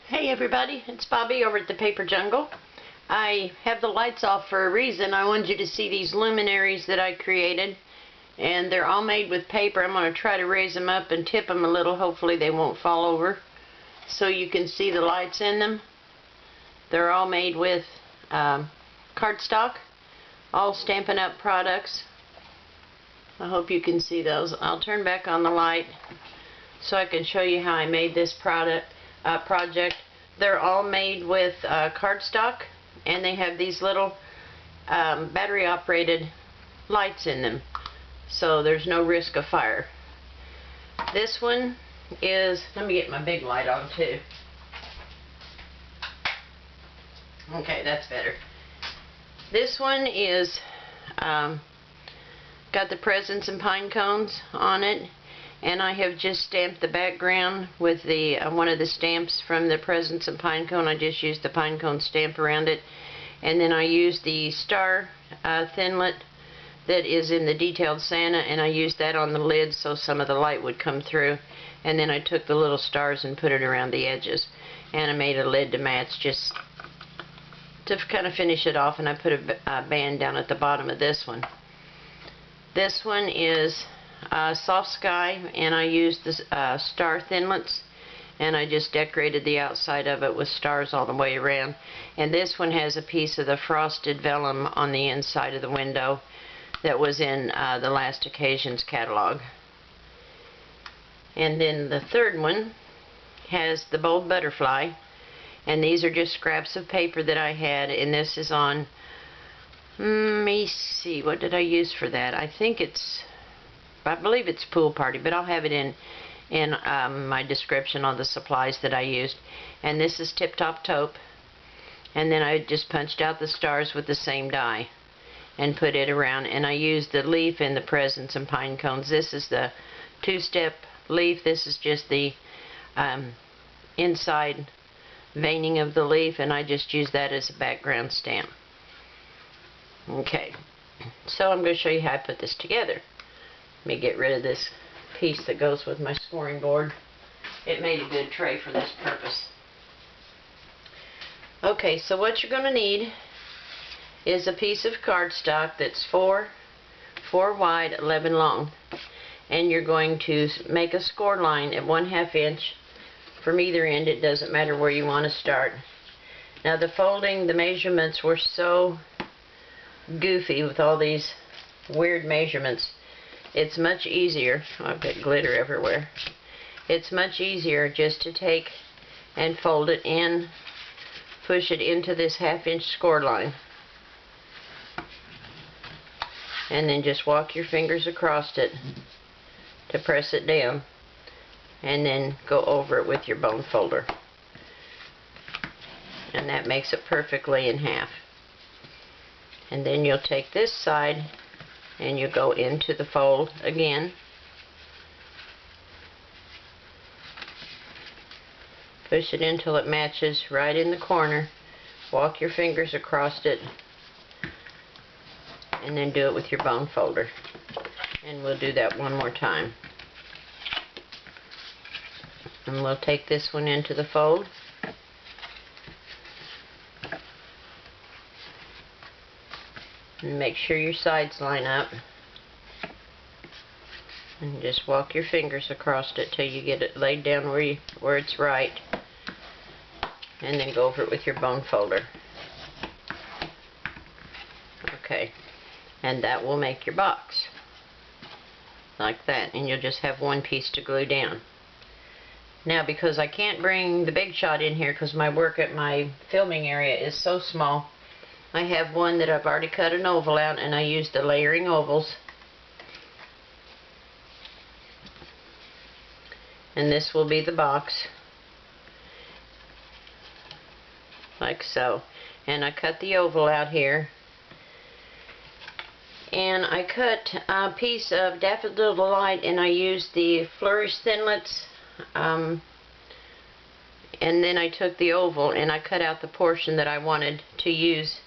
Hey everybody, it's Bobby over at the Paper Jungle. I have the lights off for a reason. I wanted you to see these luminaries that I created, and they're all made with paper. I'm going to try to raise them up and tip them a little. Hopefully they won't fall over so you can see the lights in them. They're all made with cardstock, all Stampin' Up! Products. I hope you can see those. I'll turn back on the light so I can show you how I made this project. They're all made with cardstock, and they have these little battery operated lights in them, so there's no risk of fire. This one is, let me get my big light on too. Okay, that's better. This one is got the presents and pine cones on it, and I have just stamped the background with the one of the stamps from the presents and pine cone. I just used the pine cone stamp around it, and then I used the star thinlet that is in the detailed Santa, and I used that on the lid so some of the light would come through, and then I took the little stars and put it around the edges, and I made a lid to match just to kind of finish it off, and I put a band down at the bottom of this one. This one is Soft Sky, and I used the star thinlets, and I just decorated the outside of it with stars all the way around. And this one has a piece of the frosted vellum on the inside of the window that was in the Last Occasions catalog. And then the third one has the bold butterfly, and these are just scraps of paper that I had, and this is on, let me see, what did I use for that? I believe it's Pool Party, but I'll have it in my description on the supplies that I used. And this is Tip Top Taupe, and then I just punched out the stars with the same die and put it around, and I used the leaf in the presents and pine cones. This is the two-step leaf. This is just the inside veining of the leaf, and I just used that as a background stamp. Okay, so I'm going to show you how I put this together. Let me get rid of this piece that goes with my scoring board. It made a good tray for this purpose. Okay, so what you're going to need is a piece of cardstock that's 4 wide, 11 long. And you're going to make a score line at 1/2 inch from either end. It doesn't matter where you want to start. Now the folding, the measurements were so goofy with all these weird measurements. It's much easier, I've got glitter everywhere, it's much easier just to take and fold it in, push it into this 1/2 inch score line, and then just walk your fingers across it to press it down, and then go over it with your bone folder, and that makes it perfectly in half. And then you'll take this side and you go into the fold again, push it until it matches right in the corner, walk your fingers across it, and then do it with your bone folder. And we'll do that one more time. And we'll take this one into the fold, and make sure your sides line up, and just walk your fingers across it till you get it laid down where it's right, and then go over it with your bone folder. Okay, and that will make your box like that, and you'll just have one piece to glue down. Now, because I can't bring the Big Shot in here because my work at my filming area is so small, I have one that I've already cut an oval out, and I used the layering ovals. And this will be the box, like so. And I cut the oval out here. And I cut a piece of Daffodil Delight, and I used the Flourish Thinlets. And then I took the oval and I cut out the portion that I wanted to use,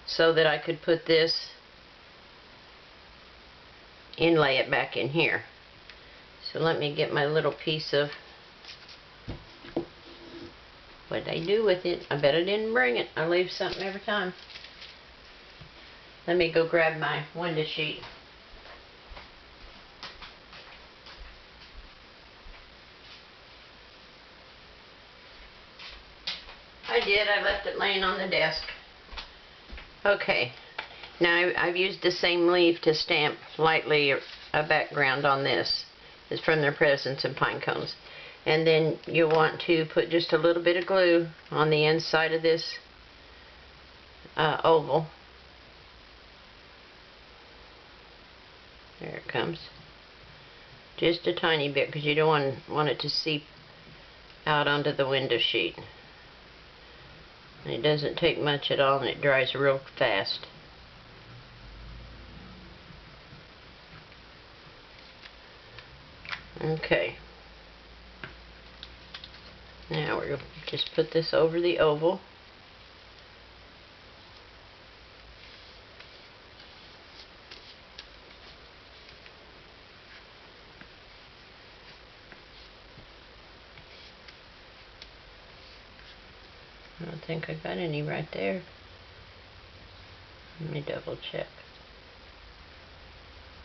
so that I could put this, inlay it back in here. So let me get my little piece of What'd I do with it? I bet I didn't bring it. I leave something every time. Let me go grab my window sheet. I did. I left it laying on the desk. Okay. Now I've used the same leaf to stamp lightly a background on this. It's from their Presents and Pinecones. And then you want to put just a little bit of glue on the inside of this oval. There it comes. Just a tiny bit, because you don't want it to seep out onto the window sheet. And it doesn't take much at all, and it dries real fast. Okay. Now we're going to just put this over the oval. I don't think I got any right there. Let me double check.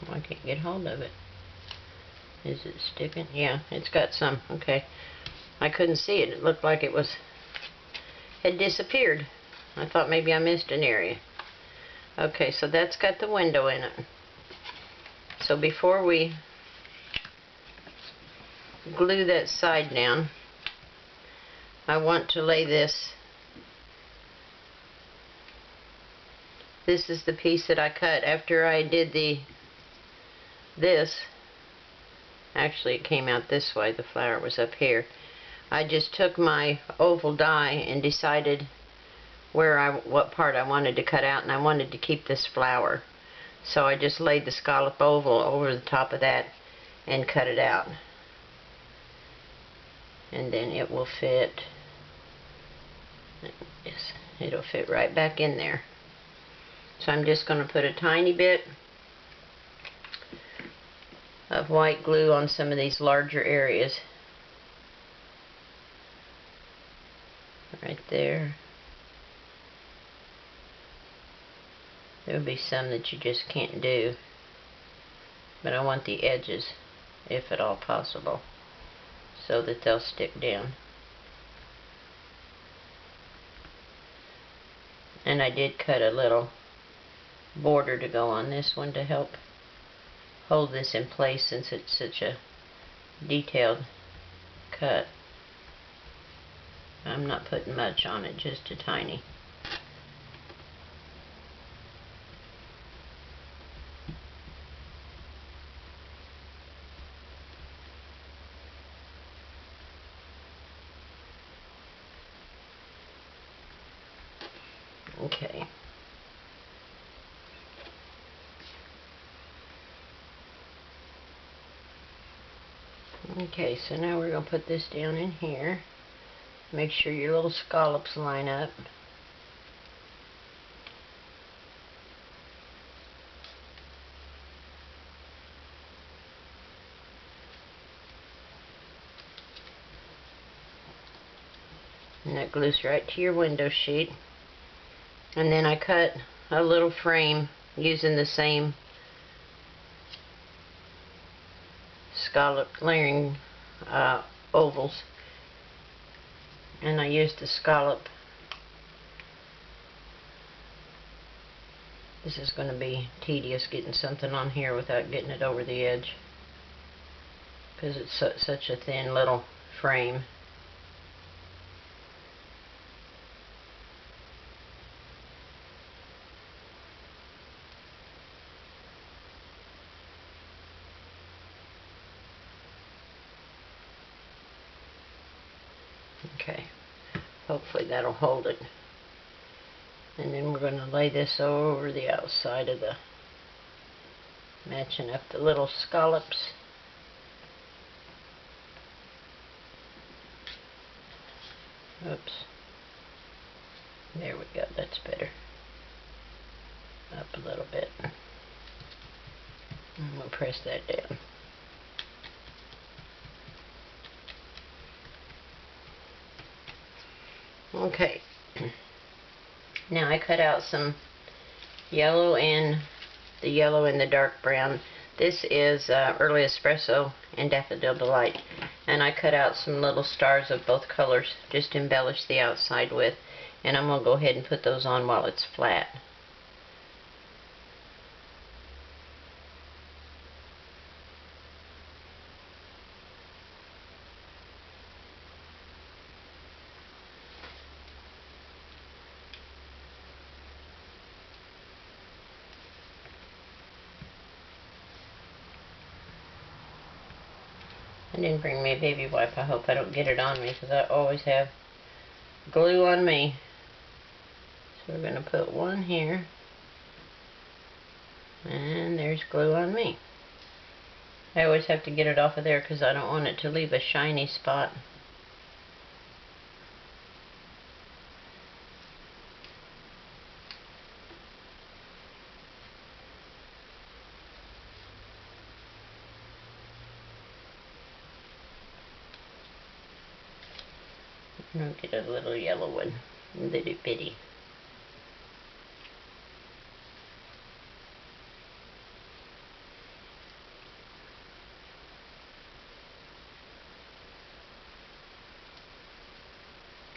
Oh, I can't get hold of it. Is it sticking? Yeah, it's got some. Okay. I couldn't see it. It looked like it had disappeared. I thought maybe I missed an area. Okay, so that's got the window in it. So before we glue that side down, I want to lay this. This is the piece that I cut after I did this. Actually, it came out this way. The flower was up here. I just took my oval die and decided what part I wanted to cut out, and I wanted to keep this flower. So I just laid the scallop oval over the top of that and cut it out. And then it will fit. Yes, it'll fit right back in there. So I'm just going to put a tiny bit of white glue on some of these larger areas. Right there. There'll be some that you just can't do. But I want the edges, if at all possible, so that they'll stick down. And I did cut a little border to go on this one to help hold this in place, since it's such a detailed cut. I'm not putting much on it, just a tiny. Okay. Okay, so now we're going to put this down in here. Make sure your little scallops line up. And that glues right to your window sheet. And then I cut a little frame using the same scallop layering ovals. And I used the scallop. This is going to be tedious getting something on here without getting it over the edge, because it's such a thin little frame. Okay, hopefully that'll hold it. And then we're going to lay this over the outside of the, matching up the little scallops. Oops. There we go, that's better. Up a little bit. And we'll press that down. Okay, now I cut out some yellow and the dark brown. This is Early Espresso and Daffodil Delight, and I cut out some little stars of both colors just to embellish the outside with, and I'm going to go ahead and put those on while it's flat. I didn't bring me a baby wipe. I hope I don't get it on me, because I always have glue on me. So we're going to put one here, and there's glue on me. I always have to get it off of there because I don't want it to leave a shiny spot. I'll get a little yellow one, little bitty.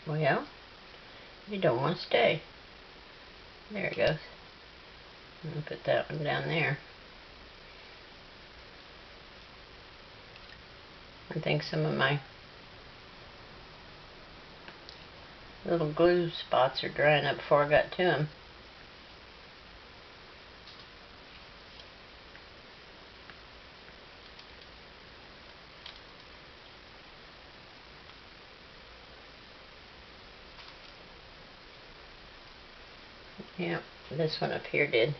Well, you don't want to stay. There it goes. I'm going to put that one down there. I think some of my little glue spots are drying up before I got to them. Yep, this one up here did.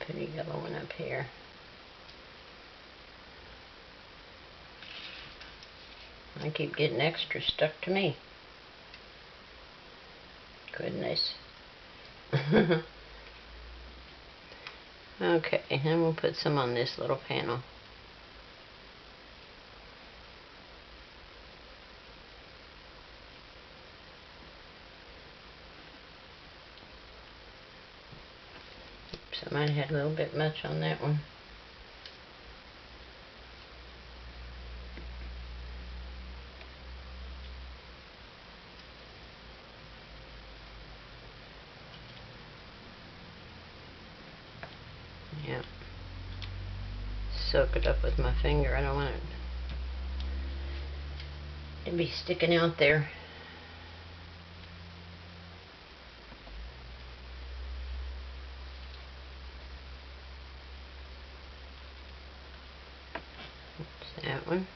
Put a yellow one up here. I keep getting extra stuck to me. Goodness. Okay, and we'll put some on this little panel. Oops, I might have had a little bit much on that one. Yeah. Soak it up with my finger. I don't want it to be sticking out there. Oops, that one.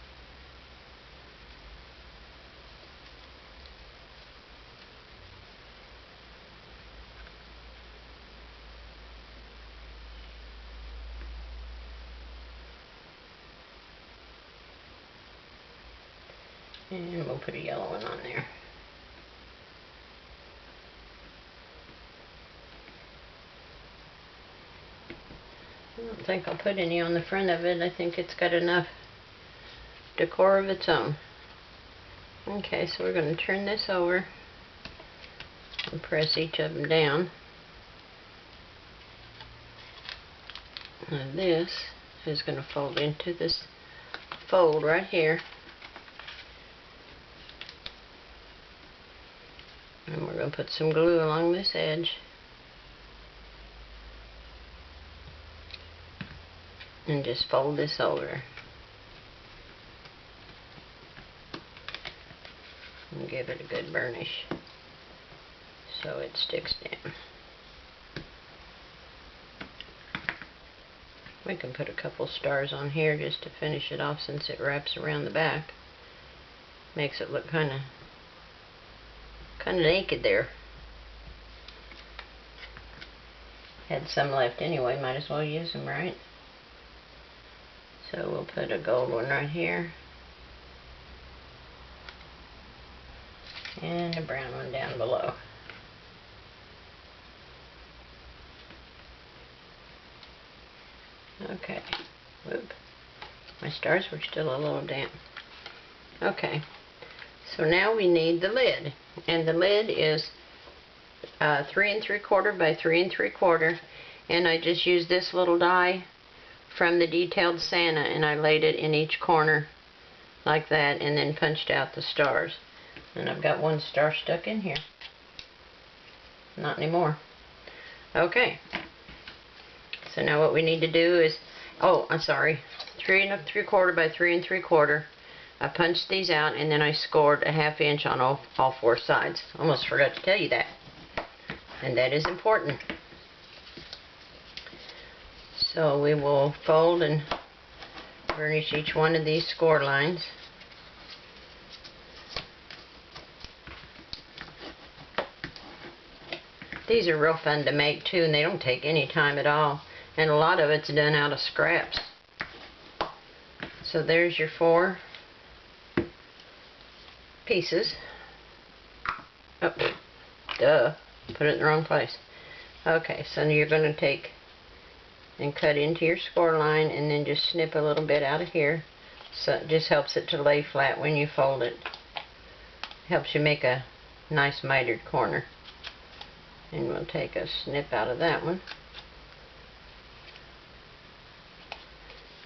And we'll put a yellow one on there. I don't think I'll put any on the front of it. I think it's got enough decor of its own. Okay, so we're going to turn this over and press each of them down. And this is going to fold into this fold right here. And we're going to put some glue along this edge. And just fold this over. And give it a good burnish so it sticks down. We can put a couple stars on here just to finish it off since it wraps around the back. Makes it look kind of naked there. Had some left anyway, might as well use them, right? So we'll put a gold one right here. And a brown one down below. Okay. Whoop. My stars were still a little damp. Okay. So now we need the lid. And the lid is 3 3/4 by 3 3/4. And I just used this little die from the Detailed Santa, and I laid it in each corner like that, and then punched out the stars. And I've got one star stuck in here. Not anymore. Okay. So now what we need to do is, oh, I'm sorry, 3 3/4 by 3 3/4. I punched these out, and then I scored a 1/2 inch on all 4 sides. Almost forgot to tell you that. And that is important. So we will fold and burnish each one of these score lines. These are real fun to make too, and they don't take any time at all. And a lot of it's done out of scraps. So there's your 4 pieces. Oh, duh. Put it in the wrong place. Okay, so you're going to take and cut into your score line, and then just snip a little bit out of here. So it just helps it to lay flat when you fold it. Helps you make a nice mitered corner. And we'll take a snip out of that one.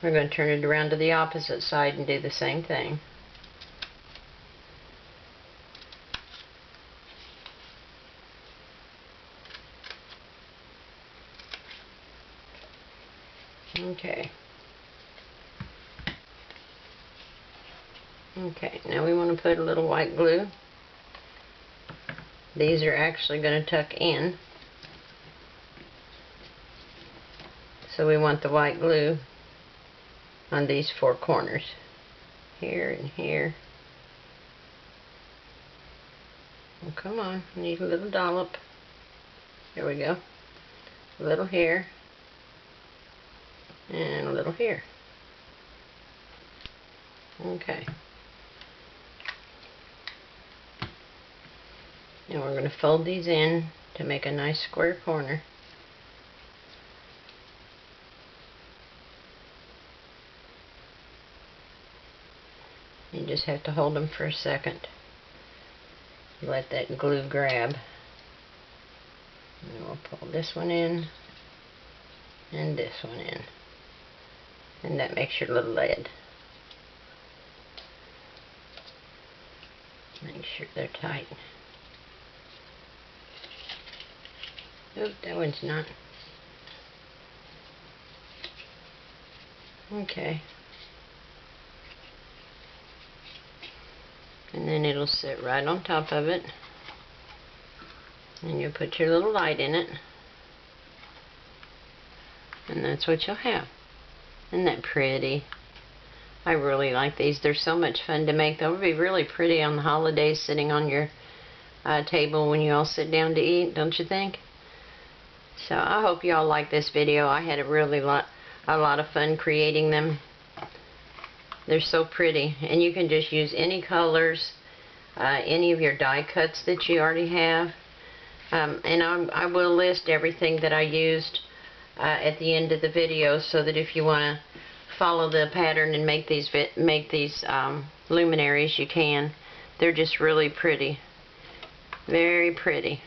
We're going to turn it around to the opposite side and do the same thing. Okay. Okay, now we want to put a little white glue. These are actually going to tuck in. So we want the white glue on these 4 corners. Here and here. Oh, come on, I need a little dollop. There we go. A little here. And a little here. Okay. Now we're going to fold these in to make a nice square corner. You just have to hold them for a second. Let that glue grab. And we'll pull this one in and this one in. And that makes your little lid. Make sure they're tight. Oop, that one's not. Okay. And then it'll sit right on top of it. And you'll put your little light in it. And that's what you'll have. Isn't that pretty? I really like these. They're so much fun to make. They'll be really pretty on the holidays, sitting on your table when you all sit down to eat, don't you think? So I hope you all like this video. I had a lot of fun creating them. They're so pretty, and you can just use any colors, any of your die cuts that you already have. And I will list everything that I used at the end of the video, so that if you want to follow the pattern and make these luminaries, you can. They're just really pretty. Very pretty.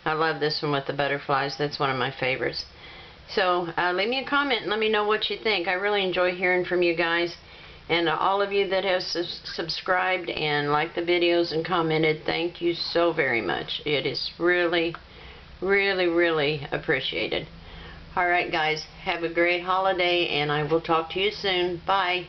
I love this one with the butterflies. That's one of my favorites. So leave me a comment and let me know what you think. I really enjoy hearing from you guys. And all of you that have subscribed and liked the videos and commented, thank you so very much. It is really, really, really appreciated. Alright guys, have a great holiday, and I will talk to you soon. Bye.